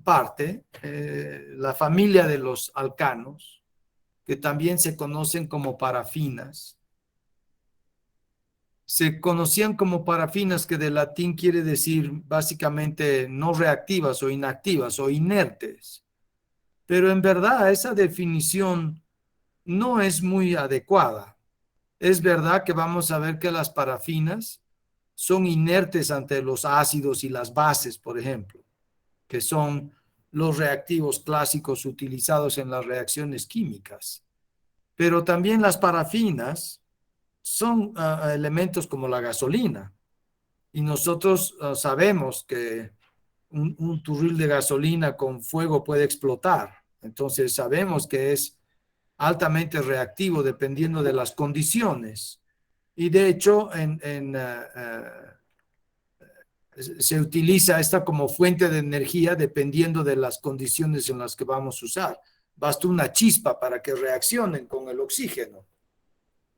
parte, la familia de los alcanos, que también se conocen como parafinas. Se conocían como parafinas, que de latín quiere decir básicamente no reactivas o inactivas o inertes. Pero en verdad esa definición no es muy adecuada. Es verdad que vamos a ver que las parafinas son inertes ante los ácidos y las bases, por ejemplo, que son los reactivos clásicos utilizados en las reacciones químicas. Pero también las parafinas son elementos como la gasolina. Y nosotros sabemos que un turril de gasolina con fuego puede explotar. Entonces sabemos que es altamente reactivo dependiendo de las condiciones. Y de hecho, se utiliza esta como fuente de energía dependiendo de las condiciones en las que vamos a usar. Basta una chispa para que reaccionen con el oxígeno.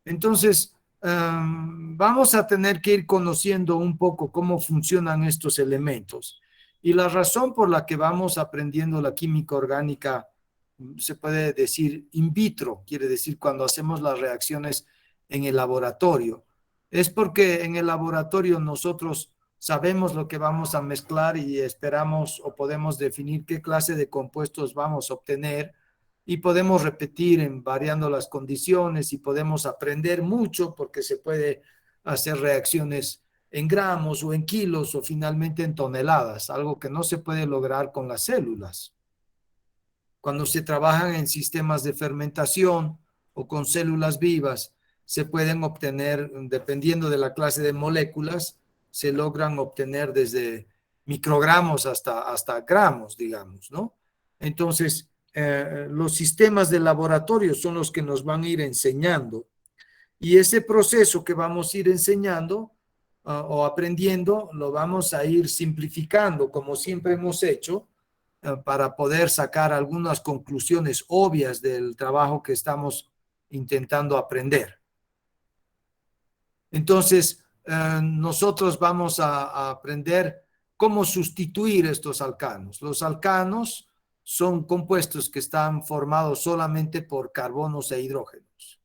Entonces, vamos a tener que ir conociendo un poco cómo funcionan estos elementos. Y la razón por la que vamos aprendiendo la química orgánica, se puede decir in vitro, quiere decir cuando hacemos las reacciones en el laboratorio, es porque en el laboratorio nosotros sabemos lo que vamos a mezclar y esperamos o podemos definir qué clase de compuestos vamos a obtener y podemos repetir en variando las condiciones y podemos aprender mucho porque se puede hacer reacciones en gramos o en kilos o finalmente en toneladas, algo que no se puede lograr con las células. Cuando se trabajan en sistemas de fermentación o con células vivas, se pueden obtener, dependiendo de la clase de moléculas, se logran obtener desde microgramos hasta gramos, digamos, ¿no? Entonces, los sistemas de laboratorio son los que nos van a ir enseñando. Y ese proceso que vamos a ir enseñando o aprendiendo, lo vamos a ir simplificando, como siempre hemos hecho, para poder sacar algunas conclusiones obvias del trabajo que estamos intentando aprender. Entonces, nosotros vamos a aprender cómo sustituir estos alcanos. Los alcanos son compuestos que están formados solamente por carbonos e hidrógenos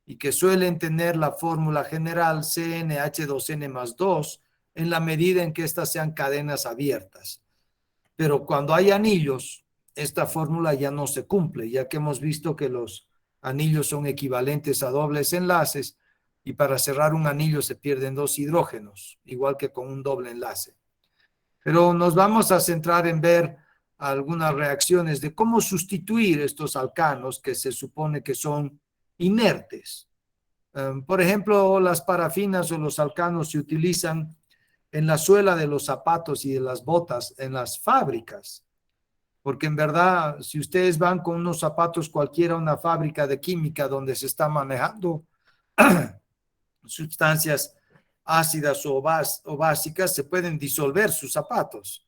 y que suelen tener la fórmula general CnH2n más 2 en la medida en que estas sean cadenas abiertas. Pero cuando hay anillos, esta fórmula ya no se cumple, ya que hemos visto que los anillos son equivalentes a dobles enlaces y para cerrar un anillo se pierden dos hidrógenos, igual que con un doble enlace. Pero nos vamos a centrar en ver algunas reacciones de cómo sustituir estos alcanos que se supone que son inertes. Por ejemplo, las parafinas o los alcanos se utilizan en la suela de los zapatos y de las botas en las fábricas, porque en verdad, si ustedes van con unos zapatos cualquiera a una fábrica de química donde se está manejando sustancias ácidas o básicas, se pueden disolver sus zapatos.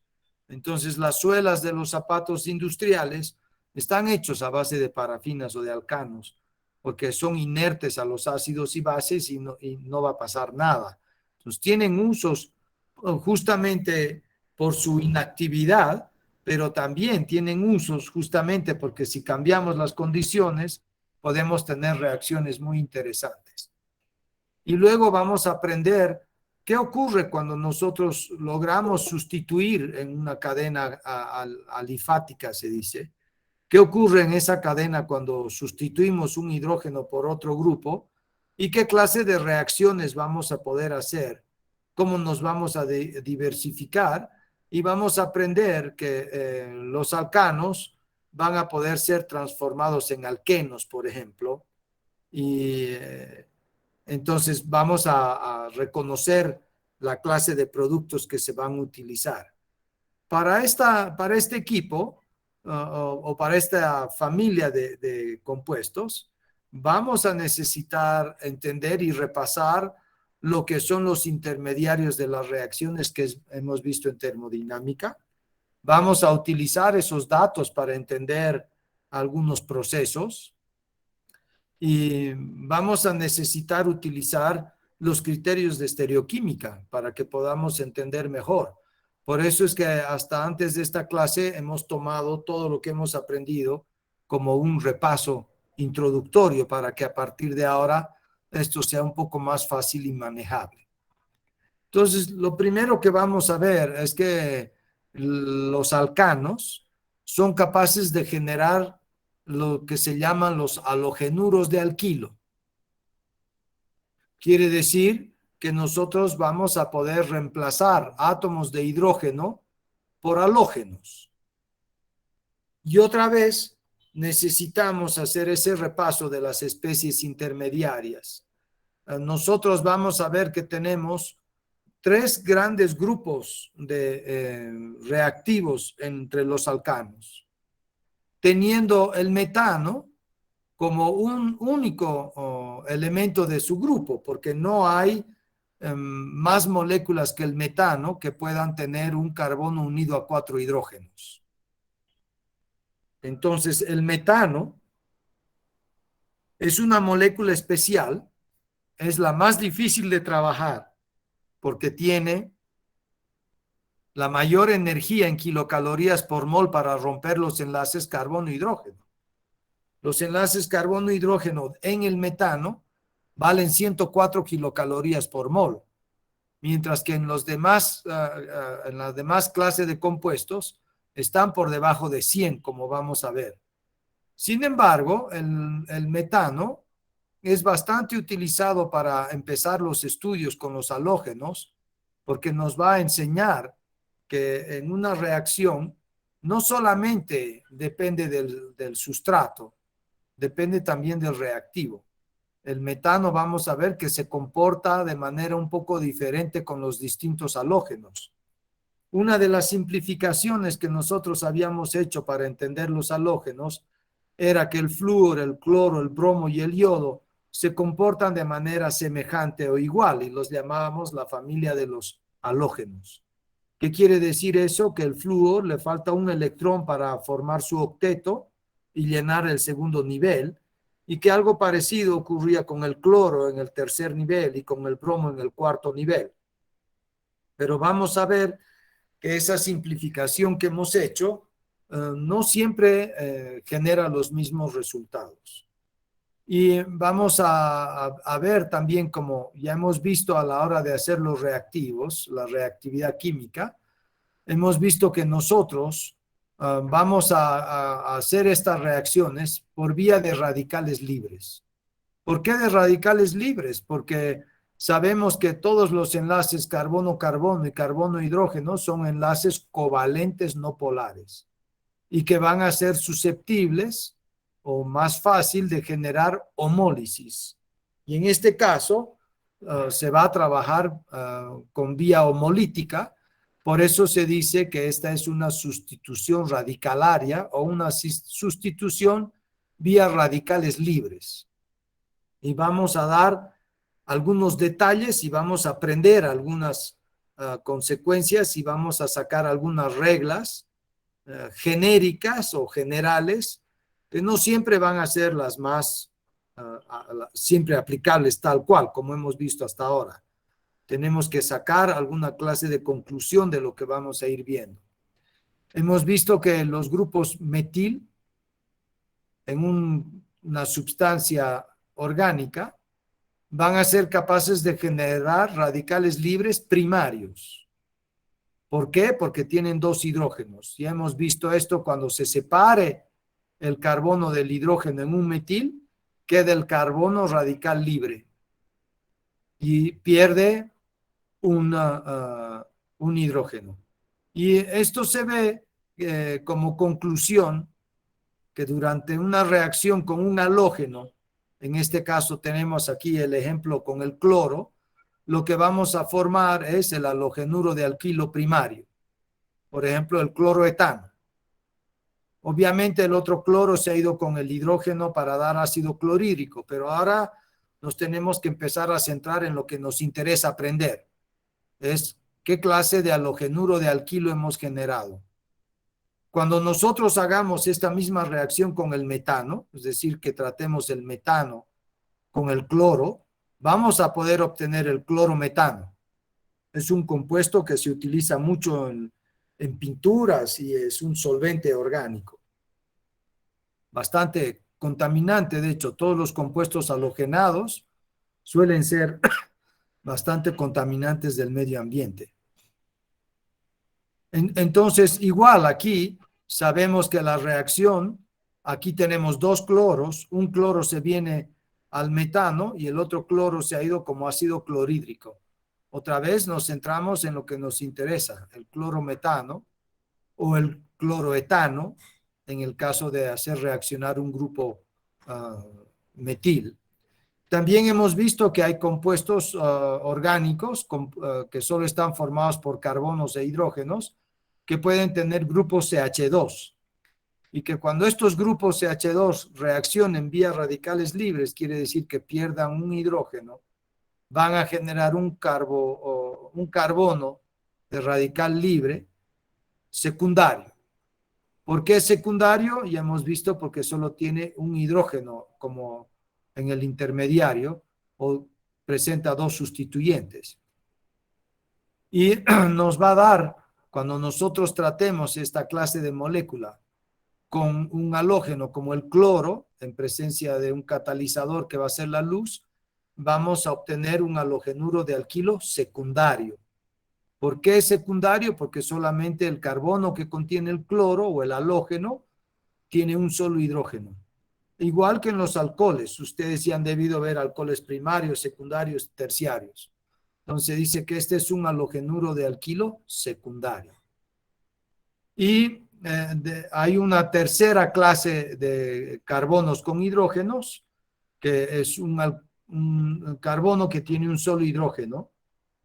Entonces, las suelas de los zapatos industriales están hechos a base de parafinas o de alcanos, porque son inertes a los ácidos y bases y no va a pasar nada. Entonces, tienen usos justamente por su inactividad, pero también tienen usos justamente porque si cambiamos las condiciones, podemos tener reacciones muy interesantes. Y luego vamos a aprender qué ocurre cuando nosotros logramos sustituir en una cadena alifática, se dice. ¿Qué ocurre en esa cadena cuando sustituimos un hidrógeno por otro grupo? ¿Y qué clase de reacciones vamos a poder hacer? ¿Cómo nos vamos a diversificar? Y vamos a aprender que los alcanos van a poder ser transformados en alquenos, por ejemplo. Y entonces vamos a reconocer la clase de productos que se van a utilizar. Para este equipo o para esta familia de compuestos, vamos a necesitar entender y repasar lo que son los intermediarios de las reacciones que hemos visto en termodinámica. Vamos a utilizar esos datos para entender algunos procesos y vamos a necesitar utilizar los criterios de estereoquímica para que podamos entender mejor. Por eso es que hasta antes de esta clase hemos tomado todo lo que hemos aprendido como un repaso introductorio para que a partir de ahora esto sea un poco más fácil y manejable. Entonces, lo primero que vamos a ver es que los alcanos son capaces de generar lo que se llaman los halogenuros de alquilo. Quiere decir que nosotros vamos a poder reemplazar átomos de hidrógeno por halógenos. Y otra vez necesitamos hacer ese repaso de las especies intermediarias. Nosotros vamos a ver que tenemos tres grandes grupos de reactivos entre los alcanos, teniendo el metano como un único elemento de su grupo, porque no hay más moléculas que el metano que puedan tener un carbono unido a 4 hidrógenos. Entonces, el metano es una molécula especial, es la más difícil de trabajar, porque tiene la mayor energía en kilocalorías por mol para romper los enlaces carbono-hidrógeno. Los enlaces carbono-hidrógeno en el metano valen 104 kilocalorías por mol, mientras que en los demás, en las demás clases de compuestos están por debajo de 100, como vamos a ver. Sin embargo, el metano es bastante utilizado para empezar los estudios con los halógenos, porque nos va a enseñar que en una reacción no solamente depende del sustrato, depende también del reactivo. El metano vamos a ver que se comporta de manera un poco diferente con los distintos halógenos. Una de las simplificaciones que nosotros habíamos hecho para entender los halógenos era que el flúor, el cloro, el bromo y el yodo se comportan de manera semejante o igual y los llamábamos la familia de los halógenos. ¿Qué quiere decir eso? Que el flúor le falta un electrón para formar su octeto y llenar el segundo nivel, y que algo parecido ocurría con el cloro en el tercer nivel y con el bromo en el cuarto nivel. Pero vamos a ver que esa simplificación que hemos hecho no siempre genera los mismos resultados. Y vamos a ver también, como ya hemos visto a la hora de hacer los reactivos, la reactividad química, hemos visto que nosotros vamos a hacer estas reacciones por vía de radicales libres. ¿Por qué de radicales libres? Porque sabemos que todos los enlaces carbono-carbono y carbono-hidrógeno son enlaces covalentes no polares y que van a ser susceptibles o más fácil de generar homólisis. Y en este caso se va a trabajar con vía homolítica. Por eso se dice que esta es una sustitución radicalaria o una sustitución vía radicales libres. Y vamos a dar algunos detalles y vamos a aprender algunas consecuencias y vamos a sacar algunas reglas genéricas o generales que no siempre van a ser las más siempre aplicables tal cual como hemos visto hasta ahora. Tenemos que sacar alguna clase de conclusión de lo que vamos a ir viendo. Hemos visto que los grupos metil en una sustancia orgánica van a ser capaces de generar radicales libres primarios. ¿Por qué? Porque tienen dos hidrógenos. Ya hemos visto esto cuando se separe el carbono del hidrógeno en un metil, queda el carbono radical libre y pierde un hidrógeno. Y esto se ve como conclusión que durante una reacción con un halógeno, en este caso tenemos aquí el ejemplo con el cloro, lo que vamos a formar es el halogenuro de alquilo primario. Por ejemplo, el cloroetano. Obviamente el otro cloro se ha ido con el hidrógeno para dar ácido clorhídrico, pero ahora nos tenemos que empezar a centrar en lo que nos interesa aprender. Es qué clase de halogenuro de alquilo hemos generado. Cuando nosotros hagamos esta misma reacción con el metano, es decir, que tratemos el metano con el cloro, vamos a poder obtener el clorometano. Es un compuesto que se utiliza mucho en pinturas y es un solvente orgánico. Bastante contaminante, de hecho, todos los compuestos halogenados suelen ser bastante contaminantes del medio ambiente. Entonces, igual aquí sabemos que la reacción, aquí tenemos dos cloros, un cloro se viene al metano y el otro cloro se ha ido como ácido clorhídrico. Otra vez nos centramos en lo que nos interesa, el clorometano o el cloroetano, en el caso de hacer reaccionar un grupo metil. También hemos visto que hay compuestos orgánicos que solo están formados por carbonos e hidrógenos que pueden tener grupos CH2 y que cuando estos grupos CH2 reaccionen vía radicales libres, quiere decir que pierdan un hidrógeno, van a generar un carbono de radical libre secundario. ¿Por qué secundario? Ya hemos visto porque solo tiene un hidrógeno como en el intermediario o presenta dos sustituyentes. Y nos va a dar, cuando nosotros tratemos esta clase de molécula con un halógeno como el cloro, en presencia de un catalizador que va a ser la luz, vamos a obtener un halogenuro de alquilo secundario. ¿Por qué secundario? Porque solamente el carbono que contiene el cloro o el halógeno tiene un solo hidrógeno. Igual que en los alcoholes, ustedes ya han debido ver alcoholes primarios, secundarios, terciarios. Entonces dice que este es un halogenuro de alquilo secundario. Y hay una tercera clase de carbonos con hidrógenos, que es un carbono que tiene un solo hidrógeno,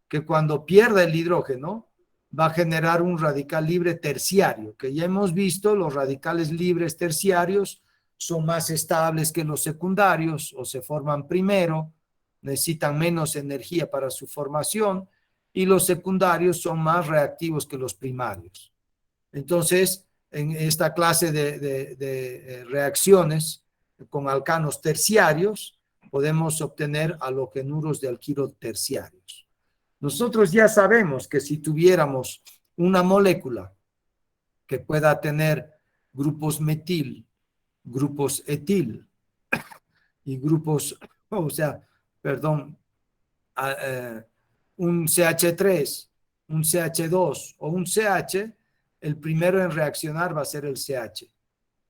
que cuando pierda el hidrógeno va a generar un radical libre terciario, que ya hemos visto, los radicales libres terciarios son más estables que los secundarios o se forman primero, necesitan menos energía para su formación y los secundarios son más reactivos que los primarios. Entonces, en esta clase de reacciones con alcanos terciarios, podemos obtener halogenuros de alquilo terciarios. Nosotros ya sabemos que si tuviéramos una molécula que pueda tener grupos metil, grupos etil y grupos, un CH3, un CH2 o un CH, el primero en reaccionar va a ser el CH.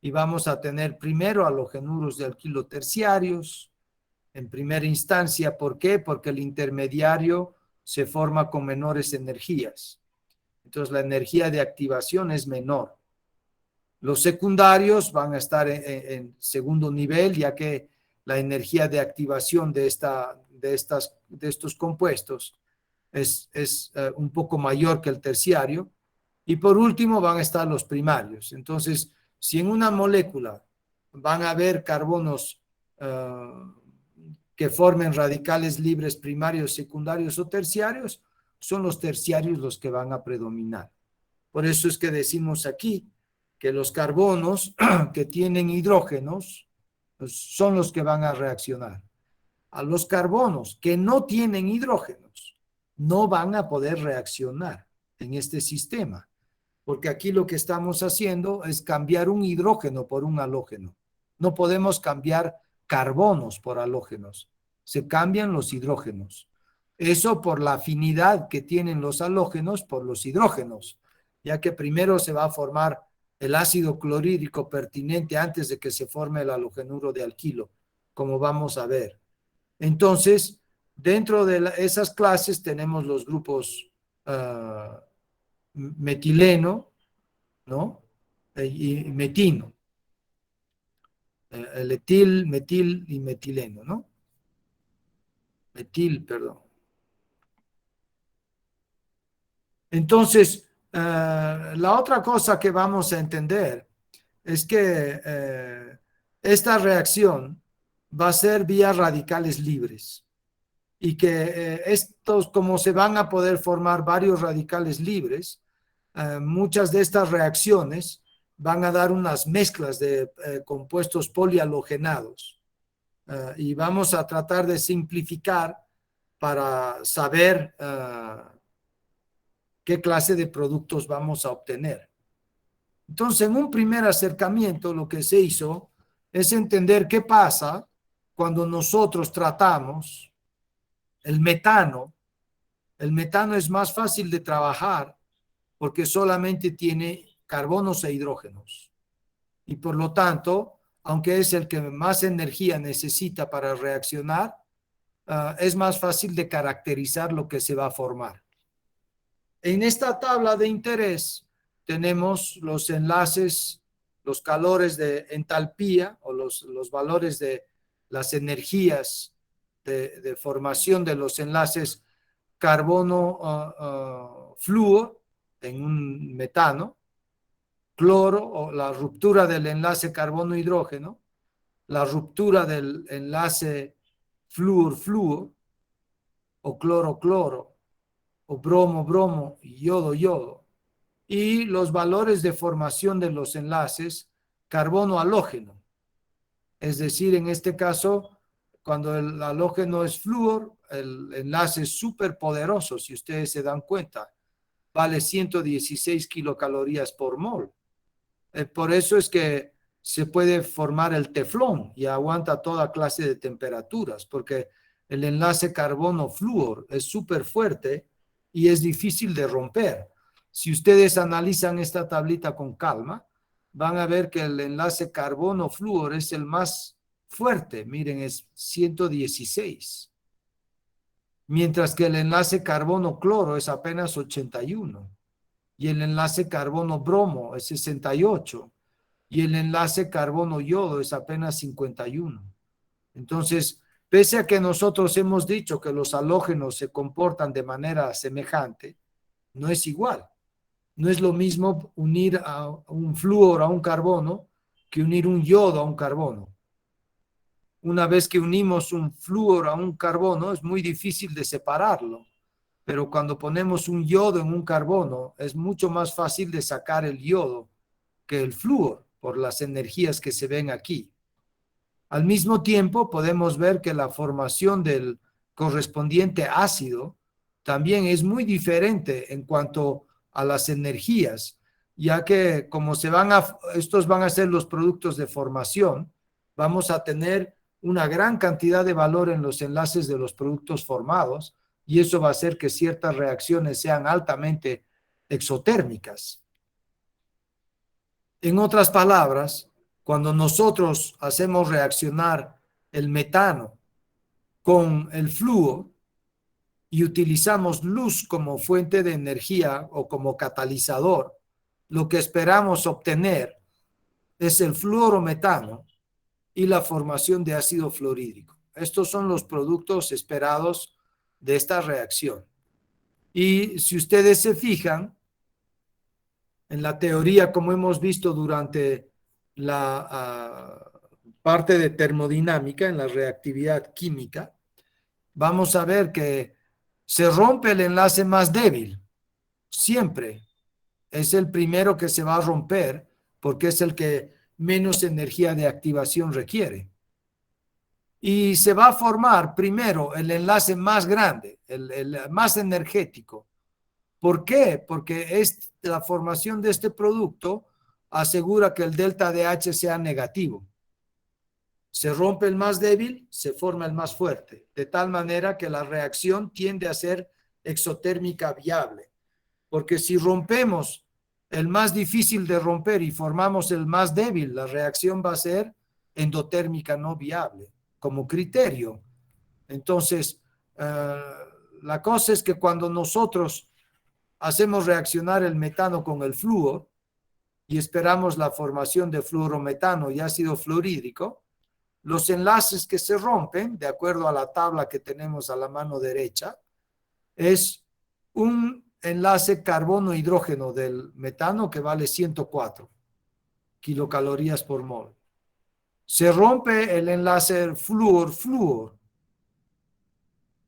Y vamos a tener primero halogenuros de alquilo terciarios en primera instancia. ¿Por qué? Porque el intermediario se forma con menores energías. Entonces la energía de activación es menor. Los secundarios van a estar en segundo nivel, ya que la energía de activación de estos compuestos es un poco mayor que el terciario. Y por último van a estar los primarios. Entonces, si en una molécula van a haber carbonos que formen radicales libres primarios, secundarios o terciarios, son los terciarios los que van a predominar. Por eso es que decimos aquí que los carbonos que tienen hidrógenos son los que van a reaccionar. A los carbonos que no tienen hidrógenos no van a poder reaccionar en este sistema, porque aquí lo que estamos haciendo es cambiar un hidrógeno por un halógeno. No podemos cambiar carbonos por halógenos, se cambian los hidrógenos. Eso por la afinidad que tienen los halógenos por los hidrógenos, ya que primero se va a formar el ácido clorhídrico pertinente antes de que se forme el halogenuro de alquilo, como vamos a ver. Entonces, dentro de esas clases tenemos los grupos metileno, ¿no? Y metino. El etil, metil y metileno, ¿no? Metil, perdón. Entonces, la otra cosa que vamos a entender es que esta reacción va a ser vía radicales libres y que estos, como se van a poder formar varios radicales libres, muchas de estas reacciones van a dar unas mezclas de compuestos polialogenados y vamos a tratar de simplificar para saber qué clase de productos vamos a obtener. Entonces, en un primer acercamiento, lo que se hizo es entender qué pasa cuando nosotros tratamos el metano. El metano es más fácil de trabajar porque solamente tiene carbonos e hidrógenos. Y por lo tanto, aunque es el que más energía necesita para reaccionar, es más fácil de caracterizar lo que se va a formar. En esta tabla de interés tenemos los enlaces, los calores de entalpía o los valores de las energías de formación de los enlaces carbono-flúor en un metano, cloro o la ruptura del enlace carbono-hidrógeno, la ruptura del enlace flúor-flúor o cloro-cloro o bromo-bromo, yodo-yodo, y los valores de formación de los enlaces carbono-halógeno. Es decir, en este caso, cuando el halógeno es flúor, el enlace es súper poderoso, si ustedes se dan cuenta, vale 116 kilocalorías por mol. Por eso es que se puede formar el teflón y aguanta toda clase de temperaturas, porque el enlace carbono-flúor es súper fuerte y es difícil de romper. Si ustedes analizan esta tablita con calma, van a ver que el enlace carbono-flúor es el más fuerte. Miren, es 116. Mientras que el enlace carbono-cloro es apenas 81. Y el enlace carbono-bromo es 68. Y el enlace carbono-yodo es apenas 51. Entonces, pese a que nosotros hemos dicho que los halógenos se comportan de manera semejante, no es igual. No es lo mismo unir a un flúor a un carbono que unir un yodo a un carbono. Una vez que unimos un flúor a un carbono, es muy difícil de separarlo. Pero cuando ponemos un yodo en un carbono, es mucho más fácil de sacar el yodo que el flúor por las energías que se ven aquí. Al mismo tiempo, podemos ver que la formación del correspondiente ácido también es muy diferente en cuanto a las energías, ya que como estos van a ser los productos de formación, vamos a tener una gran cantidad de valor en los enlaces de los productos formados y eso va a hacer que ciertas reacciones sean altamente exotérmicas. En otras palabras, cuando nosotros hacemos reaccionar el metano con el flúor y utilizamos luz como fuente de energía o como catalizador, lo que esperamos obtener es el fluorometano y la formación de ácido fluorhídrico. Estos son los productos esperados de esta reacción. Y si ustedes se fijan, en la teoría, como hemos visto durante la parte de termodinámica, en la reactividad química, vamos a ver que se rompe el enlace más débil. Siempre es el primero que se va a romper porque es el que menos energía de activación requiere. Y se va a formar primero el enlace más grande, el más energético. ¿Por qué? Porque la formación de este producto asegura que el delta de H sea negativo. Se rompe el más débil, se forma el más fuerte, de tal manera que la reacción tiende a ser exotérmica viable. Porque si rompemos el más difícil de romper y formamos el más débil, la reacción va a ser endotérmica no viable, como criterio. Entonces, la cosa es que cuando nosotros hacemos reaccionar el metano con el flúor y esperamos la formación de fluorometano y ácido fluorhídrico, los enlaces que se rompen, de acuerdo a la tabla que tenemos a la mano derecha, es un enlace carbono-hidrógeno del metano que vale 104 kilocalorías por mol. Se rompe el enlace flúor-flúor,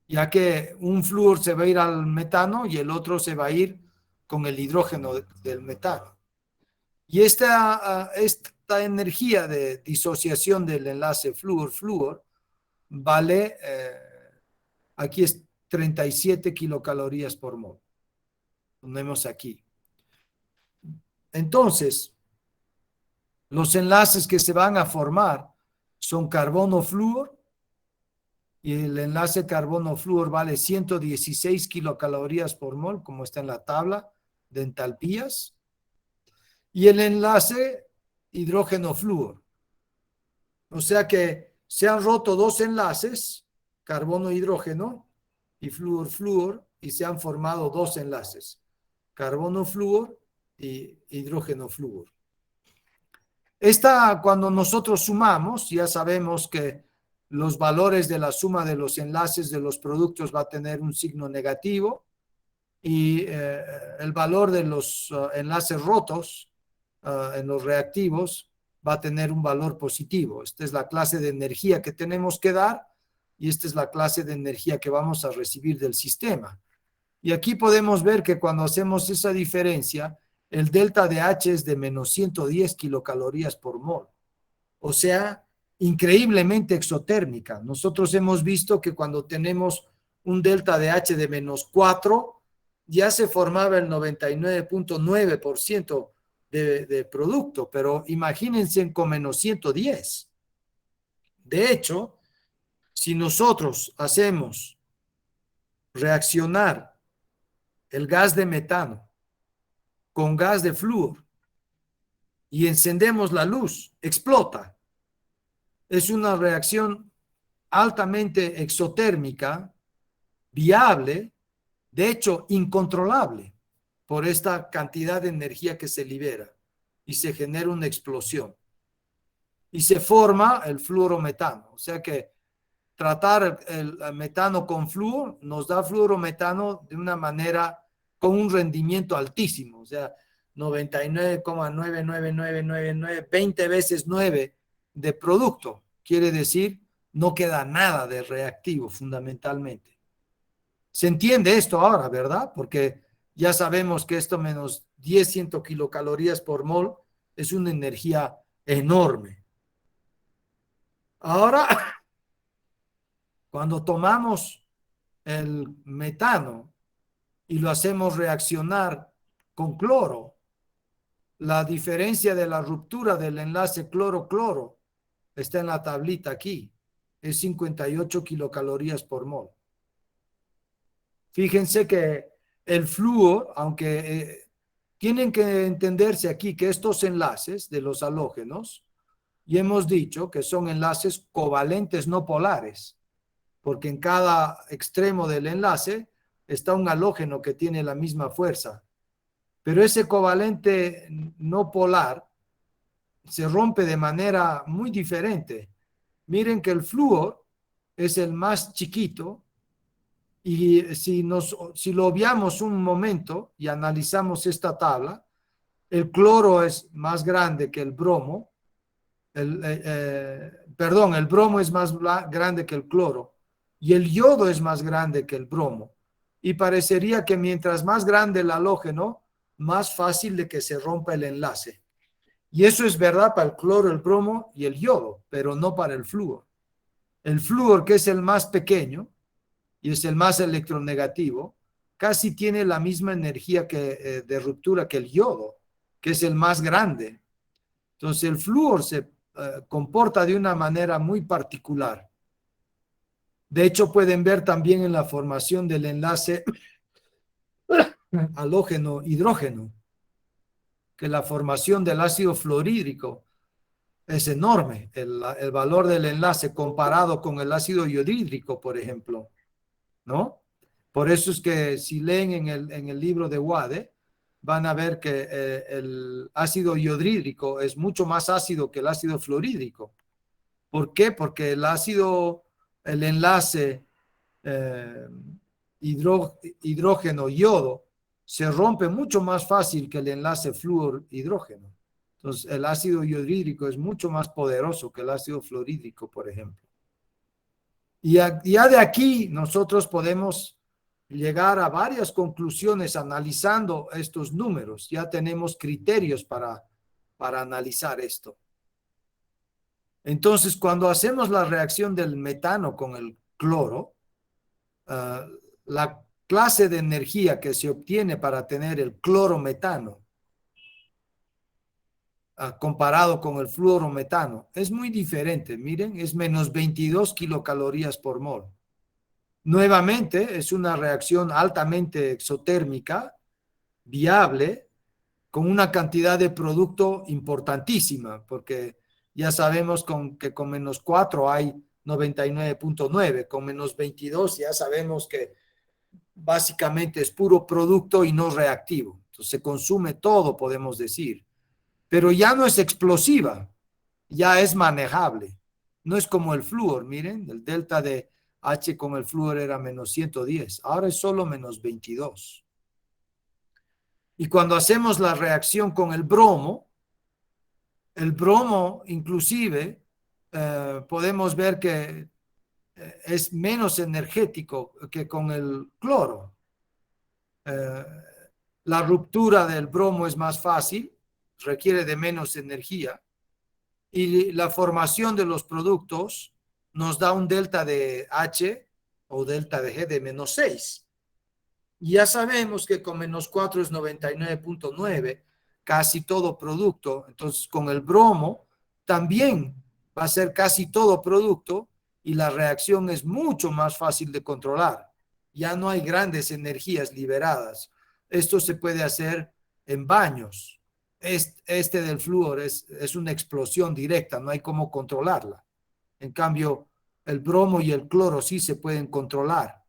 ya que un flúor se va a ir al metano y el otro se va a ir con el hidrógeno del metano. Y esta energía de disociación del enlace flúor-flúor vale, aquí es 37 kilocalorías por mol. ponemos aquí. Entonces, los enlaces que se van a formar son carbono-flúor, y el enlace carbono-flúor vale 116 kilocalorías por mol, como está en la tabla de entalpías, y el enlace hidrógeno-flúor. O sea que se han roto dos enlaces, carbono-hidrógeno y flúor-flúor, y se han formado dos enlaces, carbono-flúor y hidrógeno-flúor. Cuando nosotros sumamos, ya sabemos que los valores de la suma de los enlaces de los productos va a tener un signo negativo, y el valor de los enlaces rotos en los reactivos va a tener un valor positivo. Esta es la clase de energía que tenemos que dar, y esta es la clase de energía que vamos a recibir del sistema. Y aquí podemos ver que cuando hacemos esa diferencia, el delta de H es de menos 110 kilocalorías por mol. O sea, increíblemente exotérmica. Nosotros hemos visto que cuando tenemos un delta de H de menos 4, ya se formaba el 99.9% de producto, pero imagínense con menos 110. De hecho, si nosotros hacemos reaccionar el gas de metano con gas de flúor y encendemos la luz, explota. Es una reacción altamente exotérmica, viable, de hecho incontrolable, por esta cantidad de energía que se libera, y se genera una explosión. Y se forma el fluorometano. O sea que tratar el metano con flúor nos da fluorometano de una manera con un rendimiento altísimo. O sea, 99,99999, 20 veces 9 de producto. Quiere decir, no queda nada de reactivo fundamentalmente. Se entiende esto ahora, ¿verdad? Porque ya sabemos que esto menos 10 kilocalorías por mol es una energía enorme. Ahora, cuando tomamos el metano y lo hacemos reaccionar con cloro, la diferencia de la ruptura del enlace cloro-cloro está en la tablita aquí, es 58 kilocalorías por mol. Fíjense que el flúor, aunque tienen que entenderse aquí que estos enlaces de los halógenos, y hemos dicho que son enlaces covalentes no polares, porque en cada extremo del enlace está un halógeno que tiene la misma fuerza. Pero ese covalente no polar se rompe de manera muy diferente. Miren que el flúor es el más chiquito, y si lo obviamos un momento y analizamos esta tabla, el cloro es más grande que el bromo, el bromo es más grande que el cloro, y el yodo es más grande que el bromo. Y parecería que mientras más grande el halógeno, más fácil de que se rompa el enlace. Y eso es verdad para el cloro, el bromo y el yodo, pero no para el flúor. El flúor, que es el más pequeño y es el más electronegativo, casi tiene la misma energía de ruptura que el yodo, que es el más grande. Entonces el flúor se comporta de una manera muy particular. De hecho, pueden ver también en la formación del enlace halógeno-hidrógeno que la formación del ácido fluorhídrico es enorme, el valor del enlace comparado con el ácido iodídrico, por ejemplo, ¿no? Por eso es que si leen en el libro de Wade, van a ver que el ácido iodídrico es mucho más ácido que el ácido fluorhídrico. ¿Por qué? Porque el enlace eh, hidrógeno-yodo se rompe mucho más fácil que el enlace flúor-hidrógeno. Entonces, el ácido iodídrico es mucho más poderoso que el ácido fluorhídrico, por ejemplo. Y ya de aquí nosotros podemos llegar a varias conclusiones analizando estos números. Ya tenemos criterios para analizar esto. Entonces, cuando hacemos la reacción del metano con el cloro, la clase de energía que se obtiene para tener el clorometano comparado con el fluorometano es muy diferente. Miren, es menos 22 kilocalorías por mol. Nuevamente, es una reacción altamente exotérmica, viable, con una cantidad de producto importantísima, porque ya sabemos que con menos 4 hay 99.9, con menos 22 ya sabemos que básicamente es puro producto y no reactivo. Entonces se consume todo, podemos decir, pero ya no es explosiva, ya es manejable. No es como el flúor, miren, el delta de H con el flúor era menos 110, ahora es solo menos 22. Y cuando hacemos la reacción con el bromo inclusive podemos ver que es menos energético que con el cloro. Eh, la ruptura del bromo es más fácil, requiere de menos energía y la formación de los productos nos da un delta de H o delta de G de menos 6. Ya sabemos que con menos 4 es 99.9, casi todo producto. Entonces, con el bromo también va a ser casi todo producto y la reacción es mucho más fácil de controlar. Ya no hay grandes energías liberadas. Esto se puede hacer en baños. Este del flúor es una explosión directa, no hay cómo controlarla. En cambio, el bromo y el cloro sí se pueden controlar.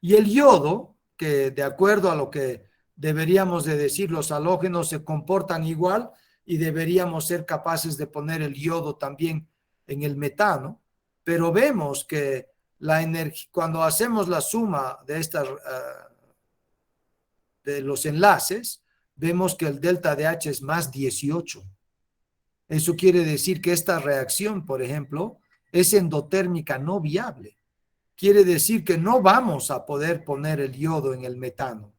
Y el yodo, que de acuerdo a lo que deberíamos de decir, los halógenos se comportan igual y deberíamos ser capaces de poner el yodo también en el metano, pero vemos que la energía, cuando hacemos la suma de estas, de los enlaces, vemos que el delta de H es más 18. Eso quiere decir que esta reacción, por ejemplo, es endotérmica no viable. Quiere decir que no vamos a poder poner el yodo en el metano.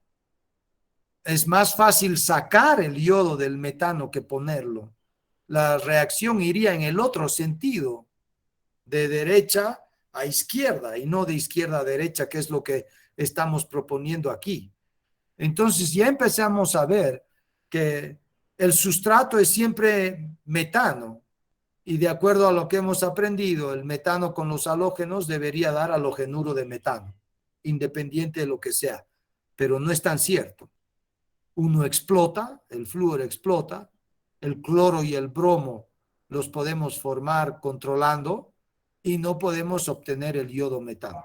Es más fácil sacar el yodo del metano que ponerlo. La reacción iría en el otro sentido, de derecha a izquierda y no de izquierda a derecha, que es lo que estamos proponiendo aquí. Entonces ya empezamos a ver que el sustrato es siempre metano. Y de acuerdo a lo que hemos aprendido, el metano con los halógenos debería dar halogenuro de metano, independiente de lo que sea. Pero no es tan cierto. Uno explota, el flúor explota, el cloro y el bromo los podemos formar controlando y no podemos obtener el yodo metano,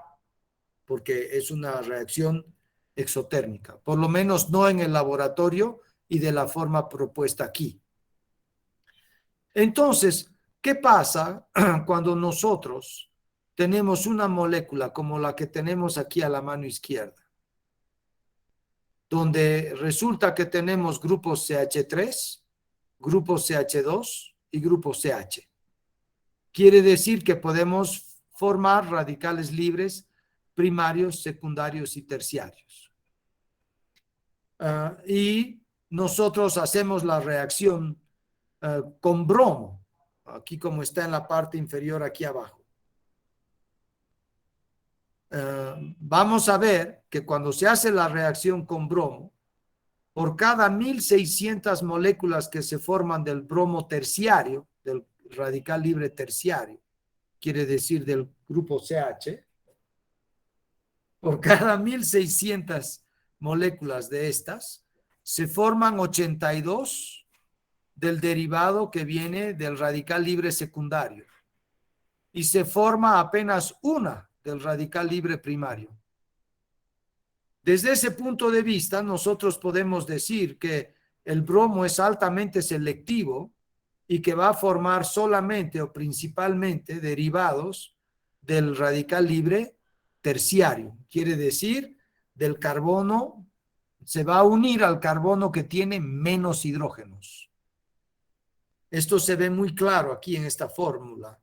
porque es una reacción exotérmica, por lo menos no en el laboratorio y de la forma propuesta aquí. Entonces, ¿qué pasa cuando nosotros tenemos una molécula como la que tenemos aquí a la mano izquierda, donde resulta que tenemos grupos CH3, grupos CH2 y grupos CH? Quiere decir que podemos formar radicales libres primarios, secundarios y terciarios. Y nosotros hacemos la reacción con bromo, aquí como está en la parte inferior, aquí abajo. Vamos a ver que cuando se hace la reacción con bromo, por cada 1600 moléculas que se forman del bromo terciario, del radical libre terciario, quiere decir del grupo CH, por cada 1600 moléculas de estas, se forman 82 del derivado que viene del radical libre secundario y se forma apenas una del radical libre primario. Desde ese punto de vista, nosotros podemos decir que el bromo es altamente selectivo y que va a formar solamente o principalmente derivados del radical libre terciario. Quiere decir, del carbono, se va a unir al carbono que tiene menos hidrógenos. Esto se ve muy claro aquí en esta fórmula.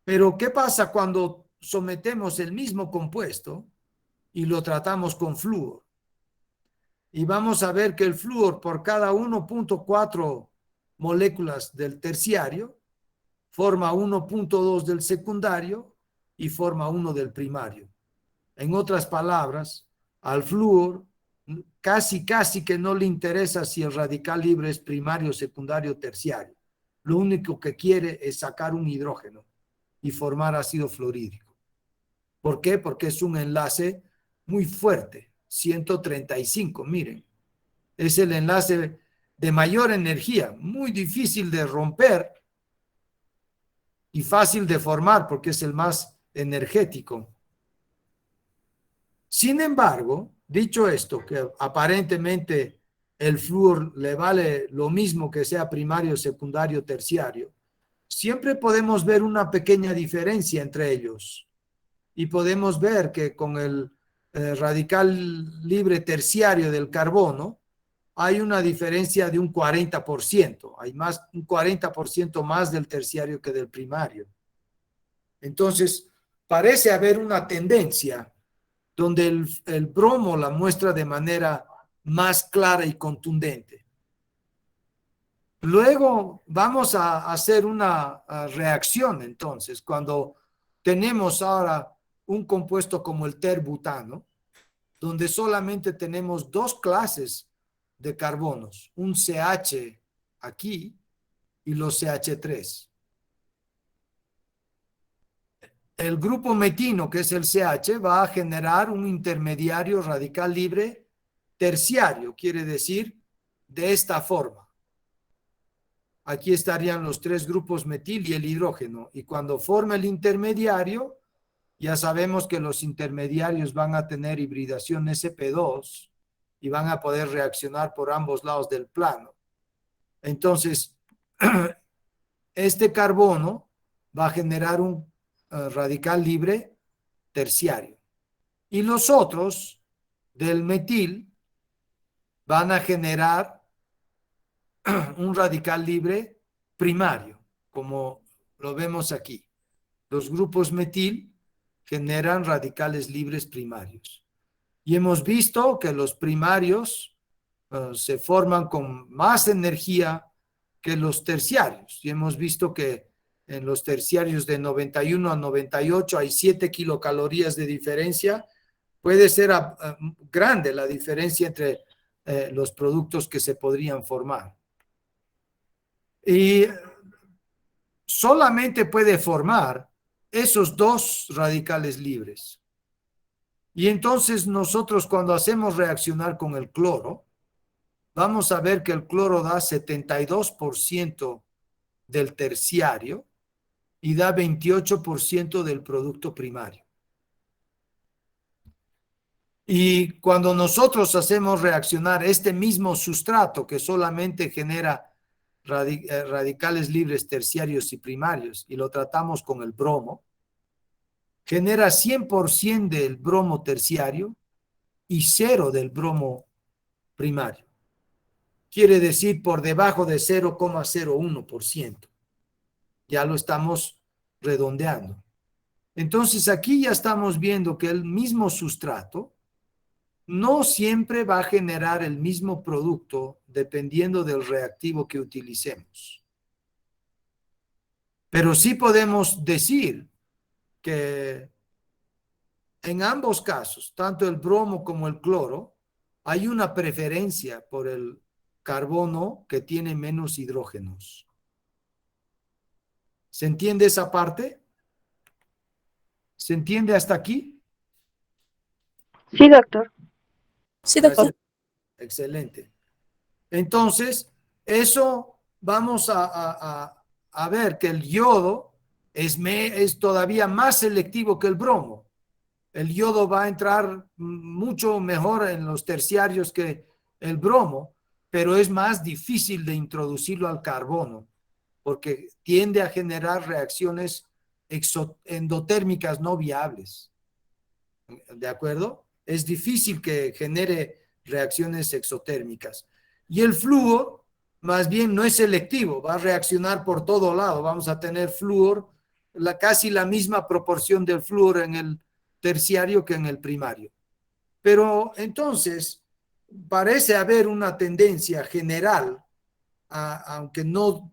Pero, ¿qué pasa cuando sometemos el mismo compuesto y lo tratamos con flúor? Y vamos a ver que el flúor por cada 1.4 moléculas del terciario forma 1.2 del secundario y forma 1 del primario. En otras palabras, al flúor casi que no le interesa si el radical libre es primario, secundario, terciario. Lo único que quiere es sacar un hidrógeno y formar ácido fluorídrico. ¿Por qué? Porque es un enlace muy fuerte, 135, miren. Es el enlace de mayor energía, muy difícil de romper y fácil de formar porque es el más energético. Sin embargo, dicho esto, que aparentemente el flúor le vale lo mismo que sea primario, secundario, terciario, siempre podemos ver una pequeña diferencia entre ellos. Y podemos ver que con el radical libre terciario del carbono hay una diferencia de un 40%. Hay un 40% más del terciario que del primario. Entonces, parece haber una tendencia donde el bromo la muestra de manera más clara y contundente. Luego vamos a hacer una reacción, entonces, cuando tenemos ahora un compuesto como el terbutano, donde solamente tenemos dos clases de carbonos, un CH aquí y los CH3. El grupo metino, que es el CH, va a generar un intermediario radical libre terciario, quiere decir de esta forma. Aquí estarían los tres grupos metil y el hidrógeno. Y cuando forma el intermediario, ya sabemos que los intermediarios van a tener hibridación sp2 y van a poder reaccionar por ambos lados del plano. Entonces, este carbono va a generar un radical libre terciario. Y los otros del metil van a generar un radical libre primario, como lo vemos aquí. Los grupos metil generan radicales libres primarios. Y hemos visto que los primarios se forman con más energía que los terciarios. Y hemos visto que en los terciarios de 91 a 98 hay 7 kilocalorías de diferencia. Puede ser grande la diferencia entre los productos que se podrían formar. Y solamente puede formar esos dos radicales libres. Y entonces nosotros cuando hacemos reaccionar con el cloro, vamos a ver que el cloro da 72% del terciario y da 28% del producto primario. Y cuando nosotros hacemos reaccionar este mismo sustrato que solamente genera radicales libres terciarios y primarios y lo tratamos con el bromo, genera 100% del bromo terciario y 0 del bromo primario. Quiere decir por debajo de 0,01%. Ya lo estamos redondeando. Entonces aquí ya estamos viendo que el mismo sustrato no siempre va a generar el mismo producto dependiendo del reactivo que utilicemos. Pero sí podemos decir que en ambos casos, tanto el bromo como el cloro, hay una preferencia por el carbono que tiene menos hidrógenos. ¿Se entiende esa parte? ¿Se entiende hasta aquí? Sí, doctor. Sí, doctor. Excelente. Entonces, eso vamos a ver que el yodo es todavía más selectivo que el bromo. El yodo va a entrar mucho mejor en los terciarios que el bromo, pero es más difícil de introducirlo al carbono porque tiende a generar reacciones endotérmicas no viables. ¿De acuerdo? Es difícil que genere reacciones exotérmicas. Y el flúor, más bien, no es selectivo, va a reaccionar por todo lado. Vamos a tener flúor, casi la misma proporción del flúor en el terciario que en el primario. Pero entonces, parece haber una tendencia general, aunque no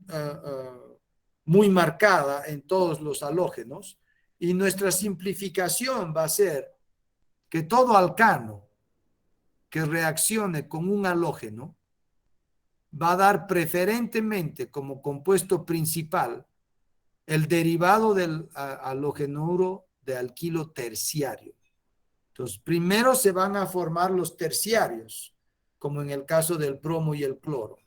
muy marcada en todos los halógenos, y nuestra simplificación va a ser que todo alcano que reaccione con un halógeno va a dar preferentemente como compuesto principal el derivado del halogenuro de alquilo terciario. Entonces, primero se van a formar los terciarios, como en el caso del bromo y el cloro.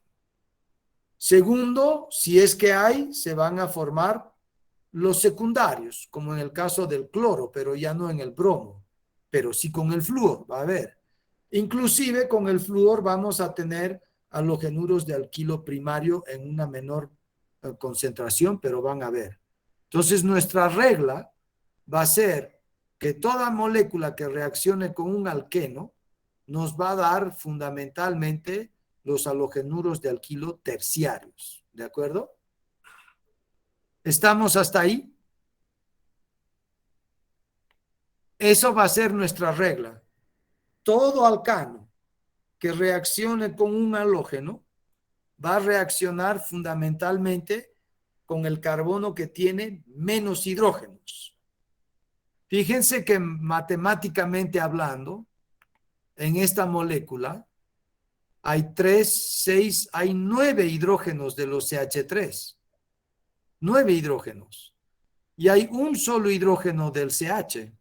Segundo, si es que hay, se van a formar los secundarios, como en el caso del cloro, pero ya no en el bromo, pero sí con el flúor, va a haber. Inclusive con el flúor vamos a tener halogenuros de alquilo primario en una menor concentración, pero van a haber. Entonces nuestra regla va a ser que toda molécula que reaccione con un alqueno nos va a dar fundamentalmente los halogenuros de alquilo terciarios, ¿de acuerdo? ¿Estamos hasta ahí? Eso va a ser nuestra regla. Todo alcano que reaccione con un halógeno va a reaccionar fundamentalmente con el carbono que tiene menos hidrógenos. Fíjense que matemáticamente hablando, en esta molécula hay 9 hidrógenos de los CH3. 9 hidrógenos. Y hay un solo hidrógeno del CH.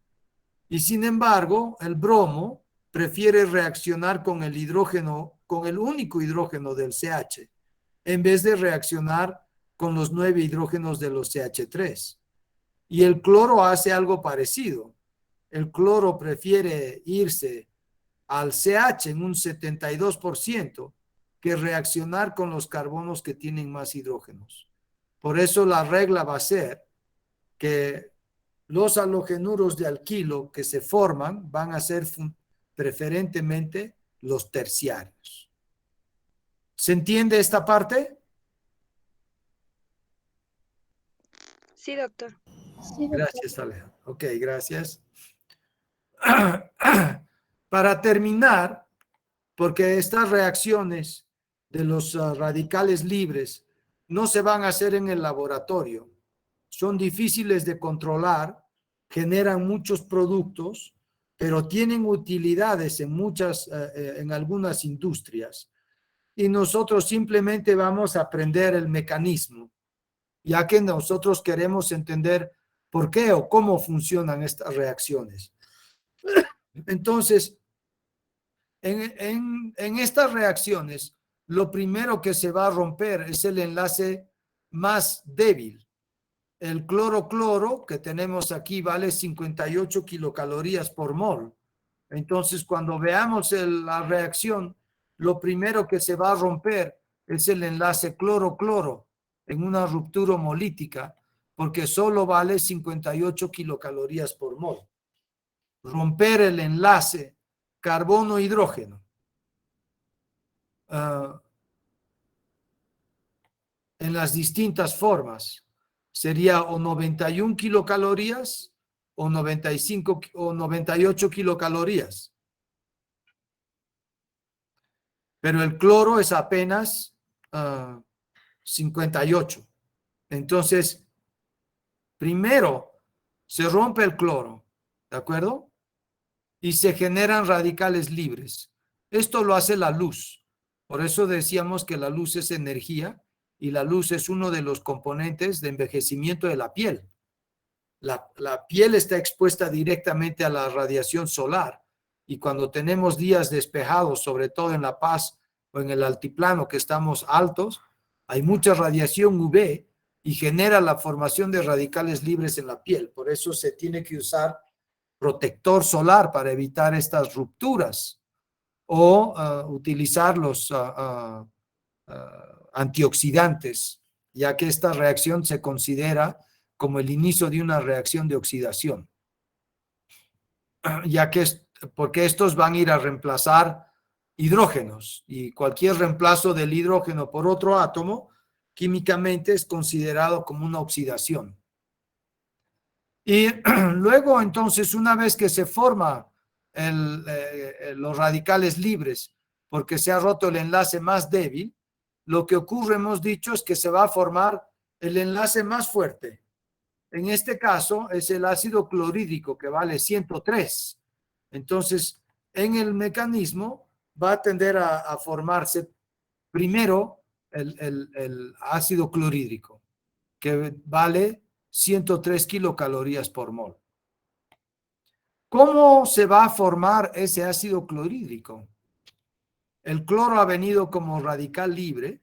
Y sin embargo, el bromo prefiere reaccionar con el hidrógeno, con el único hidrógeno del CH, en vez de reaccionar con los 9 hidrógenos de los CH3. Y el cloro hace algo parecido. El cloro prefiere irse al CH en un 72% que reaccionar con los carbonos que tienen más hidrógenos. Por eso la regla va a ser que los halogenuros de alquilo que se forman van a ser preferentemente los terciarios. ¿Se entiende esta parte? Sí, doctor. Gracias, Alejandro. Ok, gracias. Para terminar, porque estas reacciones de los radicales libres no se van a hacer en el laboratorio, son difíciles de controlar, generan muchos productos, pero tienen utilidades en algunas industrias. Y nosotros simplemente vamos a aprender el mecanismo, ya que nosotros queremos entender por qué o cómo funcionan estas reacciones. Entonces, en estas reacciones, lo primero que se va a romper es el enlace más débil. El cloro-cloro que tenemos aquí vale 58 kilocalorías por mol. Entonces, cuando veamos la reacción, lo primero que se va a romper es el enlace cloro-cloro en una ruptura homolítica, porque solo vale 58 kilocalorías por mol. Romper el enlace carbono-hidrógeno en las distintas formas sería o 91 kilocalorías o 95 o 98 kilocalorías. Pero el cloro es apenas 58. Entonces, primero se rompe el cloro, ¿de acuerdo? Y se generan radicales libres. Esto lo hace la luz. Por eso decíamos que la luz es energía y la luz es uno de los componentes de envejecimiento de la piel. La piel está expuesta directamente a la radiación solar y cuando tenemos días despejados, sobre todo en La Paz o en el altiplano que estamos altos, hay mucha radiación UV y genera la formación de radicales libres en la piel. Por eso se tiene que usar protector solar para evitar estas rupturas o utilizar los antioxidantes, ya que esta reacción se considera como el inicio de una reacción de oxidación, ya que porque estos van a ir a reemplazar hidrógenos y cualquier reemplazo del hidrógeno por otro átomo químicamente es considerado como una oxidación. Y luego entonces una vez que se forma los radicales libres porque se ha roto el enlace más débil, lo que ocurre, hemos dicho, es que se va a formar el enlace más fuerte. En este caso es el ácido clorhídrico que vale 103 Entonces, en el mecanismo va a tender a formarse primero el ácido clorhídrico, que vale 103 kilocalorías por mol. ¿Cómo se va a formar ese ácido clorhídrico? El cloro ha venido como radical libre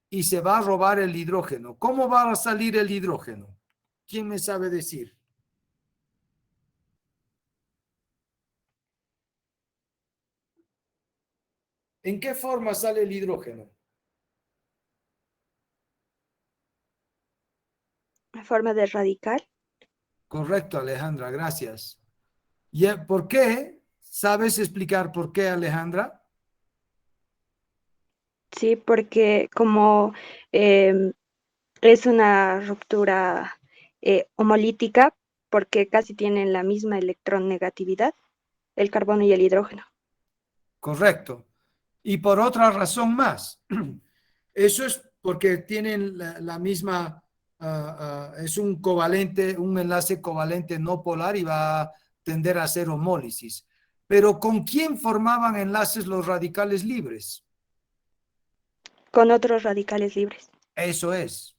y se va a robar el hidrógeno. ¿Cómo va a salir el hidrógeno? ¿Quién me sabe decir? ¿En qué forma sale el hidrógeno? En forma de radical. Correcto, Alejandra, gracias. ¿Y por qué? ¿Sabes explicar por qué, Alejandra? Sí, porque como em, es una ruptura homolítica, porque casi tienen la misma electronegatividad, el carbono y el hidrógeno. Correcto. Y por otra razón más. Eso es porque tienen la misma, es un covalente, un enlace covalente no polar y va a tender a hacer homólisis. Pero ¿con quién formaban enlaces los radicales libres? Con otros radicales libres. Eso es.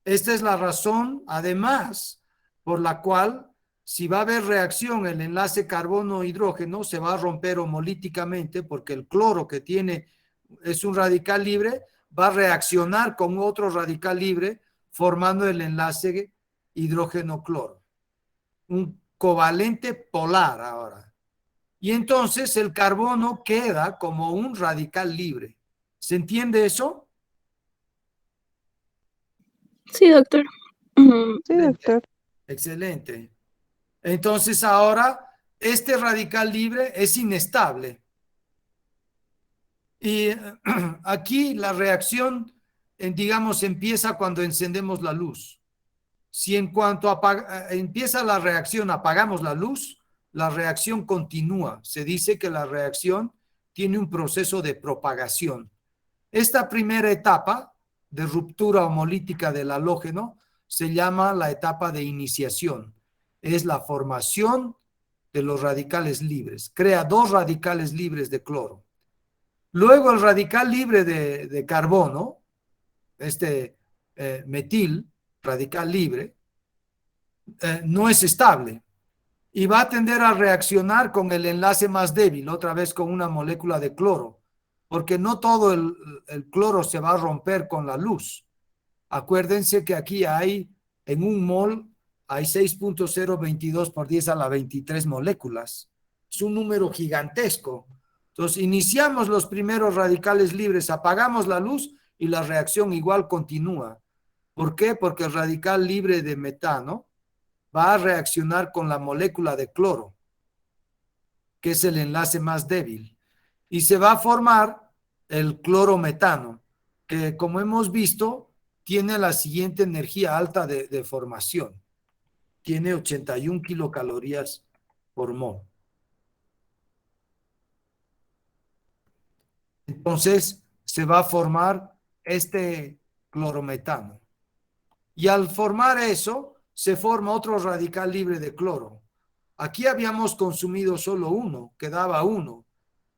Esta es la razón, además, por la cual si va a haber reacción, el enlace carbono-hidrógeno se va a romper homolíticamente porque el cloro que tiene es un radical libre, va a reaccionar con otro radical libre formando el enlace hidrógeno-cloro. Un covalente polar ahora. Y entonces el carbono queda como un radical libre. ¿Se entiende eso? Sí, doctor. Sí, doctor. Excelente. Entonces ahora este radical libre es inestable. Y aquí la reacción, digamos, empieza cuando encendemos la luz. Si en cuanto empieza la reacción apagamos la luz, la reacción continúa. Se dice que la reacción tiene un proceso de propagación. Esta primera etapa de ruptura homolítica del halógeno se llama la etapa de iniciación. Es la formación de los radicales libres. Crea dos radicales libres de cloro. Luego el radical libre de carbono, metil, radical libre, no es estable y va a tender a reaccionar con el enlace más débil, otra vez con una molécula de cloro, porque no todo el cloro se va a romper con la luz. Acuérdense que aquí hay, en un mol, hay 6.022 por 10 a la 23 moléculas. Es un número gigantesco. Entonces, iniciamos los primeros radicales libres, apagamos la luz y la reacción igual continúa. ¿Por qué? Porque el radical libre de metano va a reaccionar con la molécula de cloro, que es el enlace más débil, y se va a formar el clorometano, que como hemos visto, tiene la siguiente energía alta de formación. Tiene 81 kilocalorías por mol. Entonces, se va a formar este clorometano. Y al formar eso, se forma otro radical libre de cloro. Aquí habíamos consumido solo uno, quedaba uno,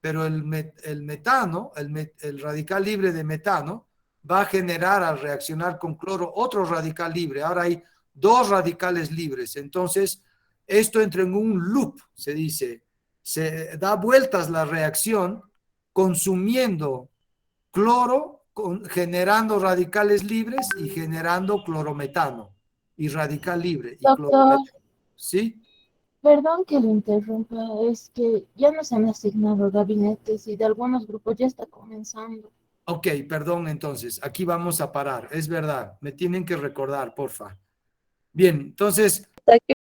pero el metano, el radical libre de metano, va a generar al reaccionar con cloro otro radical libre. Ahora hay dos radicales libres. Entonces, esto entra en un loop, se dice. Se da vueltas la reacción consumiendo cloro, generando radicales libres y generando clorometano y radical libre y Doctor, clorometano. ¿Sí? perdón que lo interrumpa, es que ya nos han asignado gabinetes y de algunos grupos ya está comenzando. Ok, perdón entonces, aquí vamos a parar, es verdad, me tienen que recordar, porfa. Bien, entonces, Hasta que